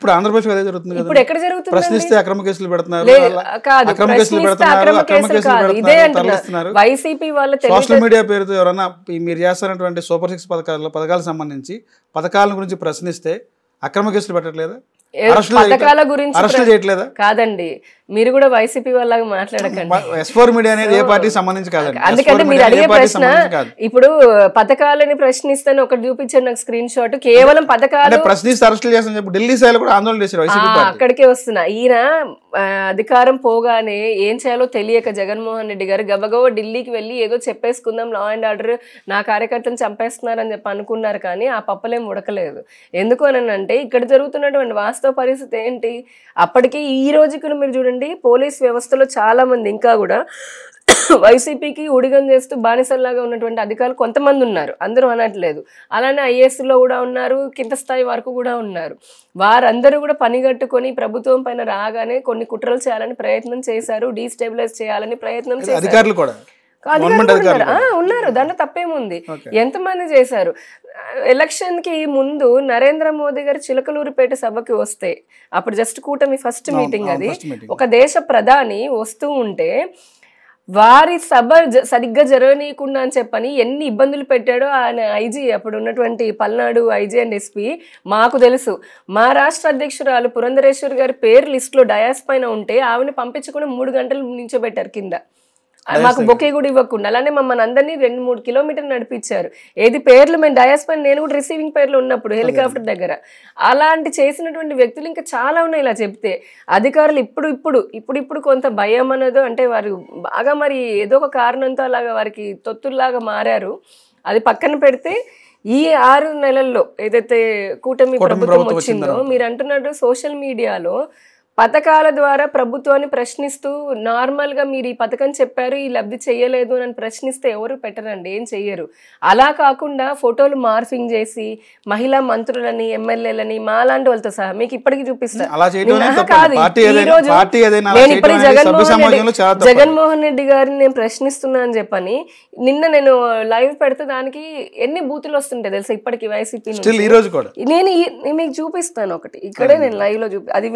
ఇప్పుడు ఆంధ్రప్రదేశ్ అదే జరుగుతుంది ఇప్పుడు ఎక్కడ జరుగుతుంది? ప్రశ్నిస్తే అక్రమ కేసులు పెడుతున్నారు, వైసీపీ వాళ్ళ సోషల్ మీడియా పేరుతో ఎవరన్నా మీరు చేస్తున్నటువంటి సూపర్ 6 పథకాలకు సంబంధించి పథకాల గురించి ప్రశ్నిస్తే అక్రమ కేసులు పెట్టట్లేదా? పథకాల గురించి అరెస్టులు చేయట్లేదా? కాదండి, మీరు కూడా వైసీపీ వాళ్ళగా మాట్లాడకండి. S4 మీడియా అనేది ఏ పార్టీ సంబంధించి కాదండి. అందుకంటే మీరు అడిగే ప్రశ్న ఇప్పుడు పథకాలని ప్రశ్నిస్తాను ఒకటి చూపించారు నాకు స్క్రీన్ షాట్. కేవలం పథకాలు ప్రశ్నిస్తే అరెస్టులు చేస్తాను చెప్పి ఢిల్లీ స్థాయిలో కూడా ఆందోళన చేశారు వైసీపీ పార్టీ. అక్కడికే వస్తున్నా. ఈయన అధికారం పోగానే ఏం చేయాలో తెలియక జగన్మోహన్ రెడ్డి గారు గబగబా ఢిల్లీకి వెళ్ళి ఏదో చెప్పేసుకుందాం, లా అండ్ ఆర్డర్ నా కార్యకర్తను చంపేస్తున్నారని చెప్పి అనుకున్నారు. కానీ ఆ పప్పలేం ఉడకలేదు. ఎందుకు అని అంటే ఇక్కడ జరుగుతున్నటువంటి వాస్తవ పరిస్థితి ఏంటి? అప్పటికి ఈ రోజుకి మీరు చూడండి, పోలీస్ వ్యవస్థలో చాలా మంది ఇంకా కూడా వైసీపీకి ఉడిగం చేస్తూ బానిసల్లాగా ఉన్నటువంటి అధికారులు కొంతమంది ఉన్నారు, అందరూ అనట్లేదు. అలానే ఐఏఎస్లో కూడా ఉన్నారు, కింద స్థాయి వరకు కూడా ఉన్నారు. వారందరూ కూడా పనిగట్టుకొని ప్రభుత్వం పైన రాగానే కొన్ని కుట్రలు చేయాలని ప్రయత్నం చేశారు, డీస్టెబిలైజ్ చేయాలని ప్రయత్నం చేశారు. ఉన్నారు, దాంట్లో తప్పేముంది? ఎంతమంది చేశారు? ఎలక్షన్ కి ముందు నరేంద్ర మోదీ గారు చిలకలూరిపేట సభకి వస్తే, అప్పుడు జస్ట్ కూటమి ఫస్ట్ మీటింగ్ అది, ఒక దేశ ప్రధాని వస్తూ ఉంటే వారి సభ సరిగ్గా జరగనీయకుండా అని చెప్పని ఎన్ని ఇబ్బందులు పెట్టాడో ఆయన ఐజీ, అప్పుడు ఉన్నటువంటి పల్నాడు ఐజీ అండ్ ఎస్పీ మాకు తెలుసు. మా రాష్ట్ర అధ్యక్షురాలు పురంధరేశ్వరి గారి పేరు లిస్ట్ లో డయాస్ పైన ఉంటే ఆవిడని పంపించకుండా 3 గంటలు నించోబెట్టారు కింద, మాకు బొకే కూడా ఇవ్వకుండా. అలానే మమ్మల్ని అందరినీ 2-3 కిలోమీటర్లు నడిపించారు. ఏది పేర్లు మేము డయాస్ పైన, నేను కూడా రిసీవింగ్ పేర్లు ఉన్నప్పుడు హెలికాప్టర్ దగ్గర. అలాంటి చేసినటువంటి వ్యక్తులు ఇంకా చాలా ఉన్నాయి. ఇలా చెప్తే అధికారులు ఇప్పుడు కొంత భయం అన్నదో, అంటే వారు బాగా మరి ఏదో ఒక కారణంతో అలాగా వారికి తొత్తుల్లాగా మారారు. అది పక్కన పెడితే ఈ 6 నెలల్లో ఏదైతే కూటమి ప్రభుత్వం వచ్చిందో, మీరు అంటున్నట్టు సోషల్ మీడియాలో పథకాల ద్వారా ప్రభుత్వాన్ని ప్రశ్నిస్తూ నార్మల్ గా మీరు ఈ పథకం చెప్పారు, ఈ లబ్ధి చెయ్యలేదు అని ప్రశ్నిస్తే ఎవరు పెట్టరండి, ఏం చెయ్యరు. అలా కాకుండా ఫోటోలు మార్ఫింగ్ చేసి మహిళా మంత్రులని, ఎమ్మెల్యేలని, మాలాంటి వాళ్ళతో సహా మీకు ఇప్పటికీ చూపిస్తాను. నేను ఇప్పటికీ జగన్మోహన్ రెడ్డి గారిని నేను ప్రశ్నిస్తున్నా అని చెప్పని నిన్న నేను లైవ్ పెడితే దానికి ఎన్ని బూతులు వస్తుంటాయి తెలుసా ఇప్పటికి వైసీపీ. నేను మీకు చూపిస్తాను ఒకటి, ఇక్కడే నేను లైవ్ లో అది